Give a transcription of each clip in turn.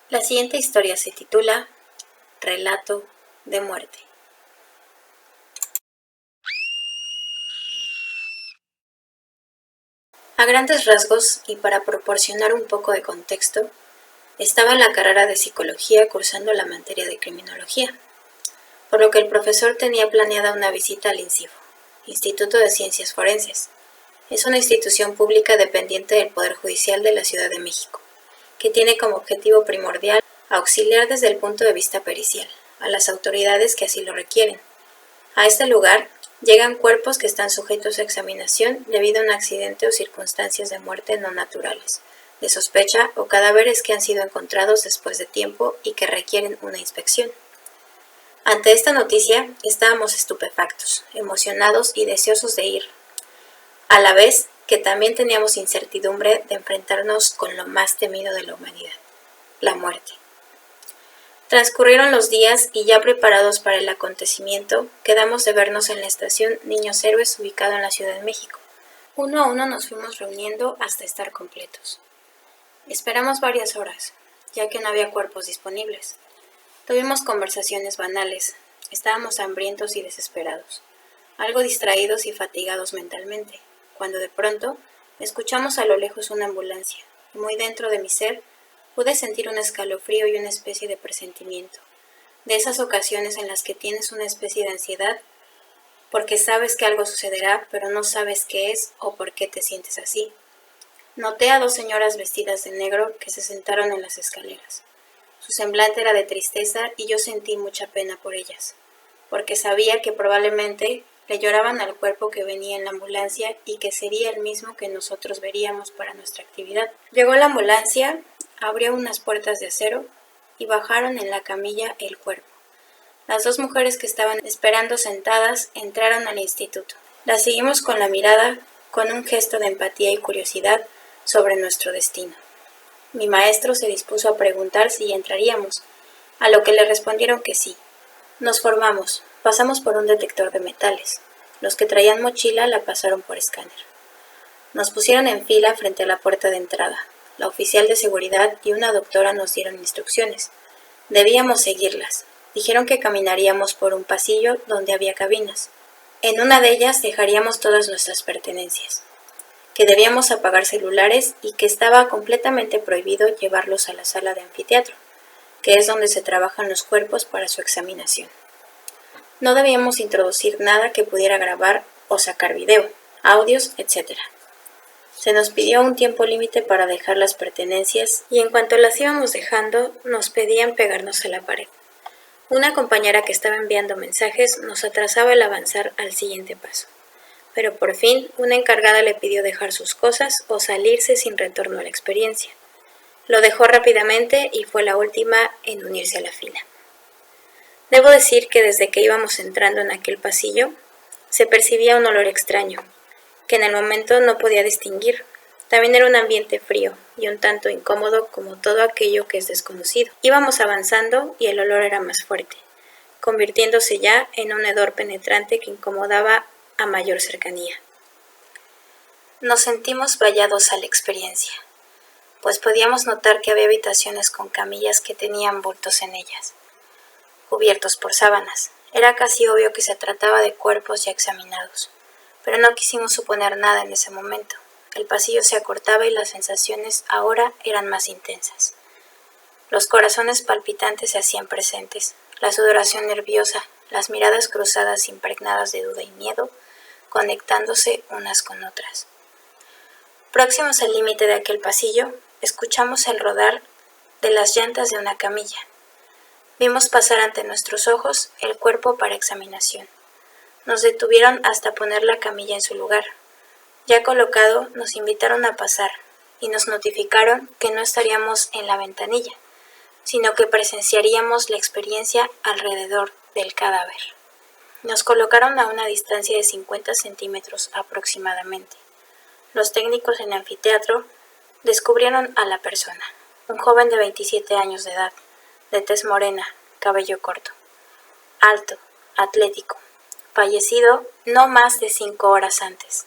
La siguiente historia se titula Relato de muerte. A grandes rasgos, y para proporcionar un poco de contexto, estaba en la carrera de psicología cursando la materia de criminología, por lo que el profesor tenía planeada una visita al INCIFO, Instituto de Ciencias Forenses. Es una institución pública dependiente del Poder Judicial de la Ciudad de México, que tiene como objetivo primordial auxiliar desde el punto de vista pericial a las autoridades que así lo requieren. A este lugar llegan cuerpos que están sujetos a examinación debido a un accidente o circunstancias de muerte no naturales, de sospecha o cadáveres que han sido encontrados después de tiempo y que requieren una inspección. Ante esta noticia estábamos estupefactos, emocionados y deseosos de ir, a la vez que también teníamos incertidumbre de enfrentarnos con lo más temido de la humanidad, la muerte. Transcurrieron los días y ya preparados para el acontecimiento, quedamos de vernos en la estación Niños Héroes ubicado en la Ciudad de México. Uno a uno nos fuimos reuniendo hasta estar completos. Esperamos varias horas, ya que no había cuerpos disponibles. Tuvimos conversaciones banales, estábamos hambrientos y desesperados, algo distraídos y fatigados mentalmente, cuando de pronto escuchamos a lo lejos una ambulancia, y muy dentro de mi ser pude sentir un escalofrío y una especie de presentimiento, de esas ocasiones en las que tienes una especie de ansiedad porque sabes que algo sucederá, pero no sabes qué es o por qué te sientes así. Noté a dos señoras vestidas de negro que se sentaron en las escaleras. Su semblante era de tristeza y yo sentí mucha pena por ellas, porque sabía que probablemente le lloraban al cuerpo que venía en la ambulancia y que sería el mismo que nosotros veríamos para nuestra actividad. Llegó la ambulancia, abrió unas puertas de acero y bajaron en la camilla el cuerpo. Las dos mujeres que estaban esperando sentadas entraron al instituto. Las seguimos con la mirada, con un gesto de empatía y curiosidad sobre nuestro destino. Mi maestro se dispuso a preguntar si entraríamos, a lo que le respondieron que sí. Nos formamos, pasamos por un detector de metales. Los que traían mochila la pasaron por escáner. Nos pusieron en fila frente a la puerta de entrada. La oficial de seguridad y una doctora nos dieron instrucciones. Debíamos seguirlas. Dijeron que caminaríamos por un pasillo donde había cabinas. En una de ellas dejaríamos todas nuestras pertenencias, que debíamos apagar celulares y que estaba completamente prohibido llevarlos a la sala de anfiteatro, que es donde se trabajan los cuerpos para su examinación. No debíamos introducir nada que pudiera grabar o sacar video, audios, etc. Se nos pidió un tiempo límite para dejar las pertenencias y en cuanto las íbamos dejando, nos pedían pegarnos a la pared. Una compañera que estaba enviando mensajes nos atrasaba el avanzar al siguiente paso. Pero por fin, una encargada le pidió dejar sus cosas o salirse sin retorno a la experiencia. Lo dejó rápidamente y fue la última en unirse a la fila. Debo decir que desde que íbamos entrando en aquel pasillo, se percibía un olor extraño, que en el momento no podía distinguir. También era un ambiente frío y un tanto incómodo como todo aquello que es desconocido. Íbamos avanzando y el olor era más fuerte, convirtiéndose ya en un hedor penetrante que incomodaba a mayor cercanía. Nos sentimos vallados a la experiencia, pues podíamos notar que había habitaciones con camillas que tenían bultos en ellas, cubiertos por sábanas. Era casi obvio que se trataba de cuerpos ya examinados, pero no quisimos suponer nada en ese momento. El pasillo se acortaba y las sensaciones ahora eran más intensas. Los corazones palpitantes se hacían presentes, la sudoración nerviosa, las miradas cruzadas impregnadas de duda y miedo, conectándose unas con otras. Próximos al límite de aquel pasillo, escuchamos el rodar de las llantas de una camilla. Vimos pasar ante nuestros ojos el cuerpo para examinación. Nos detuvieron hasta poner la camilla en su lugar. Ya colocado, nos invitaron a pasar y nos notificaron que no estaríamos en la ventanilla, sino que presenciaríamos la experiencia alrededor del cadáver. Nos colocaron a una distancia de 50 centímetros aproximadamente. Los técnicos en el anfiteatro descubrieron a la persona, un joven de 27 años de edad, de tez morena, cabello corto, alto, atlético, fallecido no más de 5 horas antes,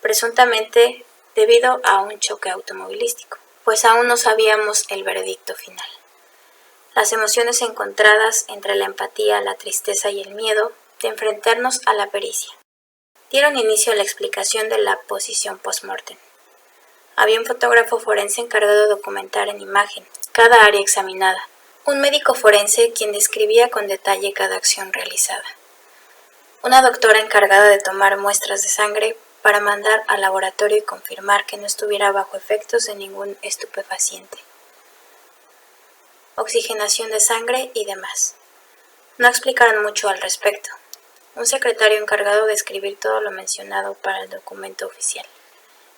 presuntamente debido a un choque automovilístico, pues aún no sabíamos el veredicto final. Las emociones encontradas entre la empatía, la tristeza y el miedo de enfrentarnos a la pericia dieron inicio a la explicación de la posición post-mortem. Había un fotógrafo forense encargado de documentar en imagen cada área examinada, un médico forense quien describía con detalle cada acción realizada, una doctora encargada de tomar muestras de sangre para mandar al laboratorio y confirmar que no estuviera bajo efectos de ningún estupefaciente, oxigenación de sangre y demás. No explicaron mucho al respecto. Un secretario encargado de escribir todo lo mencionado para el documento oficial.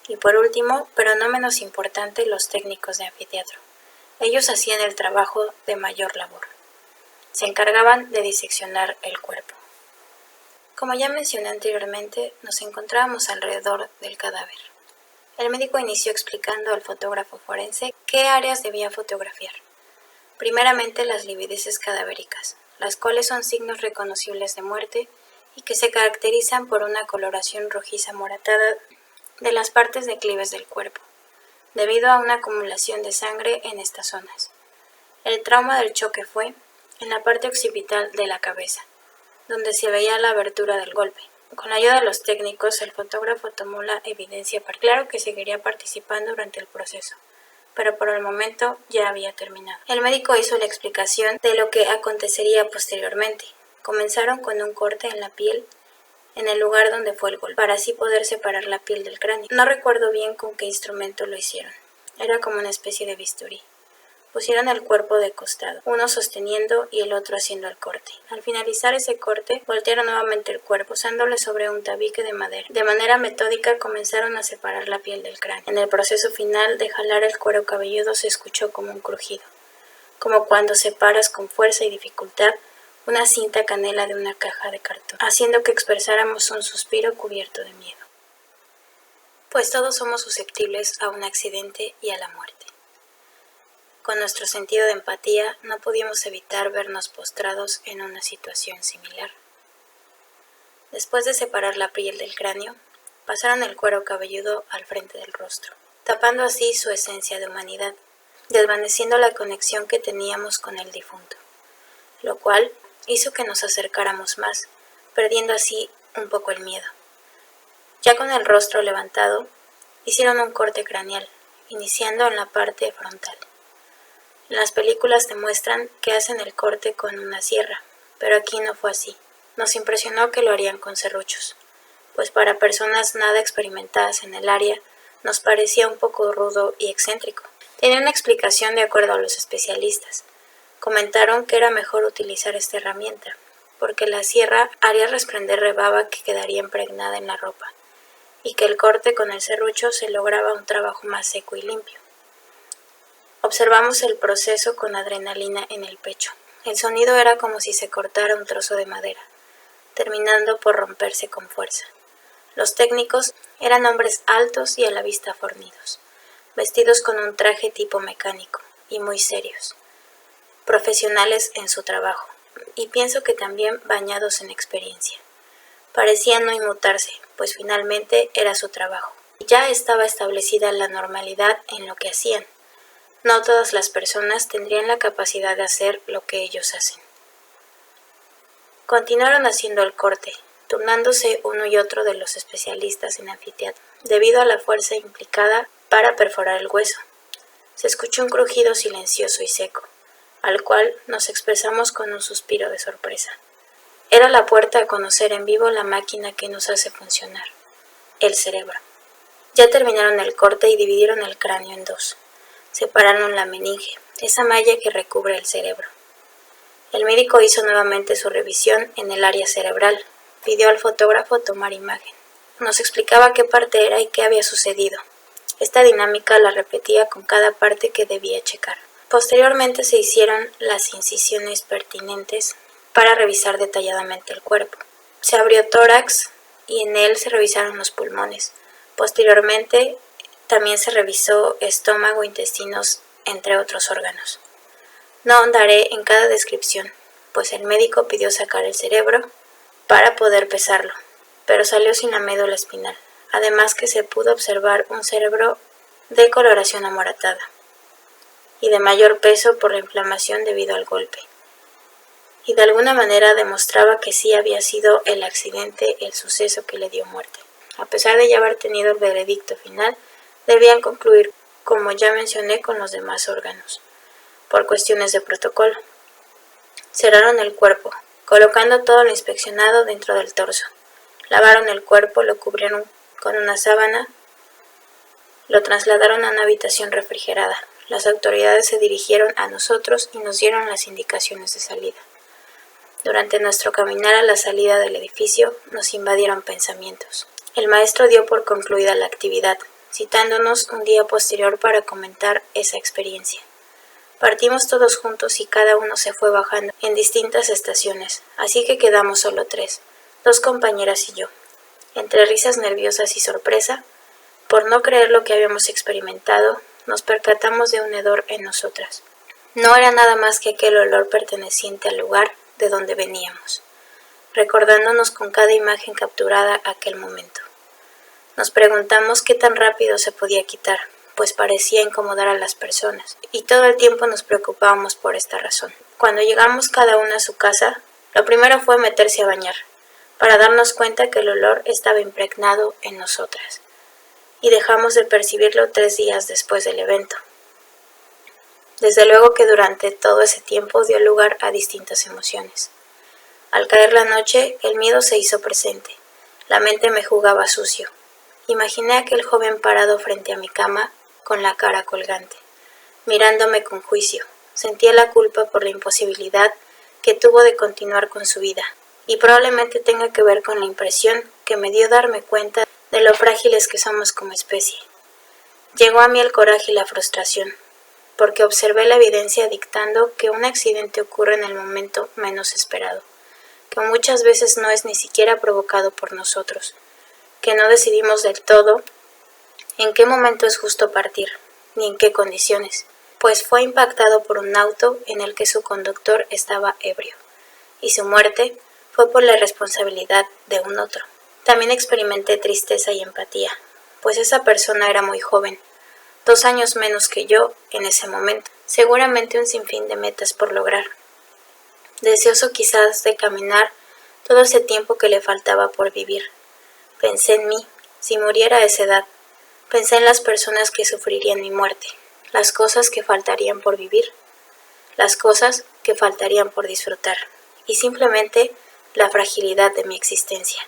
Y por último, pero no menos importante, los técnicos de anfiteatro. Ellos hacían el trabajo de mayor labor. Se encargaban de diseccionar el cuerpo. Como ya mencioné anteriormente, nos encontrábamos alrededor del cadáver. El médico inició explicando al fotógrafo forense qué áreas debía fotografiar. Primeramente las livideces cadavéricas, las cuales son signos reconocibles de muerte y que se caracterizan por una coloración rojiza moratada de las partes declives del cuerpo, debido a una acumulación de sangre en estas zonas. El trauma del choque fue en la parte occipital de la cabeza, donde se veía la abertura del golpe. Con la ayuda de los técnicos, el fotógrafo tomó la evidencia para claro que seguiría participando durante el proceso, pero por el momento ya había terminado. El médico hizo la explicación de lo que acontecería posteriormente. Comenzaron con un corte en la piel en el lugar donde fue el golpe, para así poder separar la piel del cráneo. No recuerdo bien con qué instrumento lo hicieron. Era como una especie de bisturí. Pusieron el cuerpo de costado, uno sosteniendo y el otro haciendo el corte. Al finalizar ese corte, voltearon nuevamente el cuerpo, usándole sobre un tabique de madera. De manera metódica comenzaron a separar la piel del cráneo. En el proceso final de jalar el cuero cabelludo se escuchó como un crujido, como cuando separas con fuerza y dificultad una cinta canela de una caja de cartón, haciendo que expresáramos un suspiro cubierto de miedo. Pues todos somos susceptibles a un accidente y a la muerte. Con nuestro sentido de empatía no pudimos evitar vernos postrados en una situación similar. Después de separar la piel del cráneo, pasaron el cuero cabelludo al frente del rostro, tapando así su esencia de humanidad, desvaneciendo la conexión que teníamos con el difunto, lo cual hizo que nos acercáramos más, perdiendo así un poco el miedo. Ya con el rostro levantado, hicieron un corte craneal, iniciando en la parte frontal. En las películas te muestran que hacen el corte con una sierra, pero aquí no fue así. Nos impresionó que lo harían con serruchos, pues para personas nada experimentadas en el área, nos parecía un poco rudo y excéntrico. Tenía una explicación de acuerdo a los especialistas. Comentaron que era mejor utilizar esta herramienta, porque la sierra haría resplandar rebaba que quedaría impregnada en la ropa, y que el corte con el serrucho se lograba un trabajo más seco y limpio. Observamos el proceso con adrenalina en el pecho. El sonido era como si se cortara un trozo de madera, terminando por romperse con fuerza. Los técnicos eran hombres altos y a la vista fornidos, vestidos con un traje tipo mecánico y muy serios, profesionales en su trabajo, y pienso que también bañados en experiencia. Parecían no inmutarse, pues finalmente era su trabajo. Ya estaba establecida la normalidad en lo que hacían. No todas las personas tendrían la capacidad de hacer lo que ellos hacen. Continuaron haciendo el corte, turnándose uno y otro de los especialistas en anfiteatro, debido a la fuerza implicada para perforar el hueso. Se escuchó un crujido silencioso y seco, al cual nos expresamos con un suspiro de sorpresa. Era la puerta a conocer en vivo la máquina que nos hace funcionar, el cerebro. Ya terminaron el corte y dividieron el cráneo en dos. Separaron la meninge, esa malla que recubre el cerebro. El médico hizo nuevamente su revisión en el área cerebral. Pidió al fotógrafo tomar imagen. Nos explicaba qué parte era y qué había sucedido. Esta dinámica la repetía con cada parte que debía checar. Posteriormente se hicieron las incisiones pertinentes para revisar detalladamente el cuerpo. Se abrió tórax y en él se revisaron los pulmones. Posteriormente también se revisó estómago, intestinos entre otros órganos. No ahondaré en cada descripción, pues el médico pidió sacar el cerebro para poder pesarlo, pero salió sin la médula espinal, además que se pudo observar un cerebro de coloración amoratada y de mayor peso por la inflamación debido al golpe, y de alguna manera demostraba que sí había sido el accidente el suceso que le dio muerte. A pesar de ya haber tenido el veredicto final, debían concluir, como ya mencioné, con los demás órganos, por cuestiones de protocolo. Cerraron el cuerpo, colocando todo lo inspeccionado dentro del torso. Lavaron el cuerpo, lo cubrieron con una sábana, lo trasladaron a una habitación refrigerada. Las autoridades se dirigieron a nosotros y nos dieron las indicaciones de salida. Durante nuestro caminar a la salida del edificio, nos invadieron pensamientos. El maestro dio por concluida la actividad, citándonos un día posterior para comentar esa experiencia. Partimos todos juntos y cada uno se fue bajando en distintas estaciones, así que quedamos solo 3, 2 compañeras y yo. Entre risas nerviosas y sorpresa, por no creer lo que habíamos experimentado, nos percatamos de un hedor en nosotras. No era nada más que aquel olor perteneciente al lugar de donde veníamos, recordándonos con cada imagen capturada aquel momento. Nos preguntamos qué tan rápido se podía quitar, pues parecía incomodar a las personas, y todo el tiempo nos preocupábamos por esta razón. Cuando llegamos cada una a su casa, lo primero fue meterse a bañar, para darnos cuenta que el olor estaba impregnado en nosotras, y dejamos de percibirlo 3 días después del evento. Desde luego que durante todo ese tiempo dio lugar a distintas emociones. Al caer la noche, el miedo se hizo presente, la mente me jugaba sucio. Imaginé a aquel joven parado frente a mi cama, con la cara colgante, mirándome con juicio. Sentía la culpa por la imposibilidad que tuvo de continuar con su vida, y probablemente tenga que ver con la impresión que me dio darme cuenta de lo frágiles que somos como especie. Llegó a mí el coraje y la frustración, porque observé la evidencia dictando que un accidente ocurre en el momento menos esperado, que muchas veces no es ni siquiera provocado por nosotros, que no decidimos del todo en qué momento es justo partir, ni en qué condiciones, pues fue impactado por un auto en el que su conductor estaba ebrio, y su muerte fue por la irresponsabilidad de un otro. También experimenté tristeza y empatía, pues esa persona era muy joven, 2 años menos que yo en ese momento, seguramente un sinfín de metas por lograr, deseoso quizás de caminar todo ese tiempo que le faltaba por vivir. Pensé en mí, si muriera a esa edad. Pensé en las personas que sufrirían mi muerte, las cosas que faltarían por vivir, las cosas que faltarían por disfrutar, y simplemente la fragilidad de mi existencia.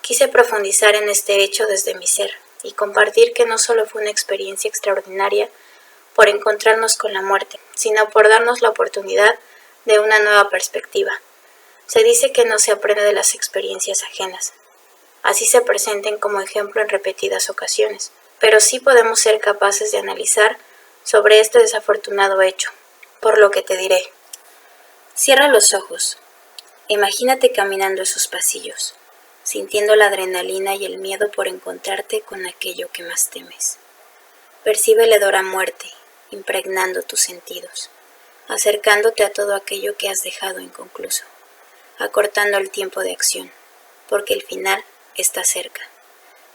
Quise profundizar en este hecho desde mi ser, y compartir que no solo fue una experiencia extraordinaria por encontrarnos con la muerte, sino por darnos la oportunidad de una nueva perspectiva. Se dice que no se aprende de las experiencias ajenas, así se presenten como ejemplo en repetidas ocasiones, pero sí podemos ser capaces de analizar sobre este desafortunado hecho, por lo que te diré. Cierra los ojos, imagínate caminando esos pasillos, sintiendo la adrenalina y el miedo por encontrarte con aquello que más temes. Percibe el hedor a muerte, impregnando tus sentidos, acercándote a todo aquello que has dejado inconcluso, acortando el tiempo de acción, porque el final está cerca.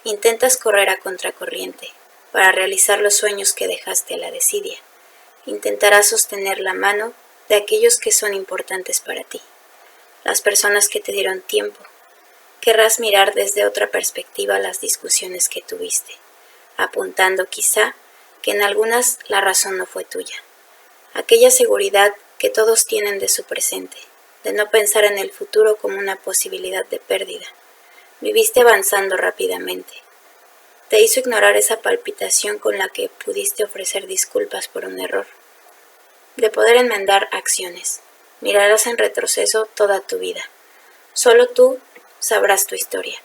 Intentas correr a contracorriente para realizar los sueños que dejaste a la desidia. Intentarás sostener la mano de aquellos que son importantes para ti, las personas que te dieron tiempo. Querrás mirar desde otra perspectiva las discusiones que tuviste, apuntando quizá que en algunas la razón no fue tuya. Aquella seguridad que todos tienen de su presente, de no pensar en el futuro como una posibilidad de pérdida. Viviste avanzando rápidamente. Te hizo ignorar esa palpitación con la que pudiste ofrecer disculpas por un error. De poder enmendar acciones, mirarás en retroceso toda tu vida. Solo tú sabrás tu historia.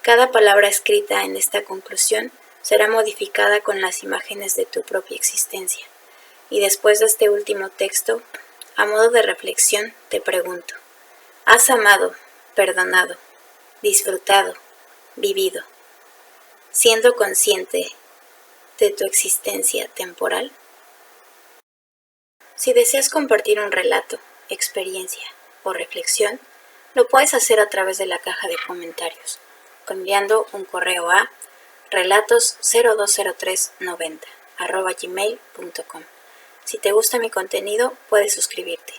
Cada palabra escrita en esta conclusión será modificada con las imágenes de tu propia existencia. Y después de este último texto, a modo de reflexión, te pregunto, ¿has amado, perdonado, disfrutado, vivido, siendo consciente de tu existencia temporal? Si deseas compartir un relato, experiencia o reflexión, lo puedes hacer a través de la caja de comentarios, enviando un correo a relatos020390@gmail.com. Si te gusta mi contenido, puedes suscribirte,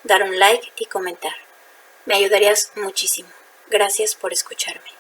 dar un like y comentar. Me ayudarías muchísimo. Gracias por escucharme.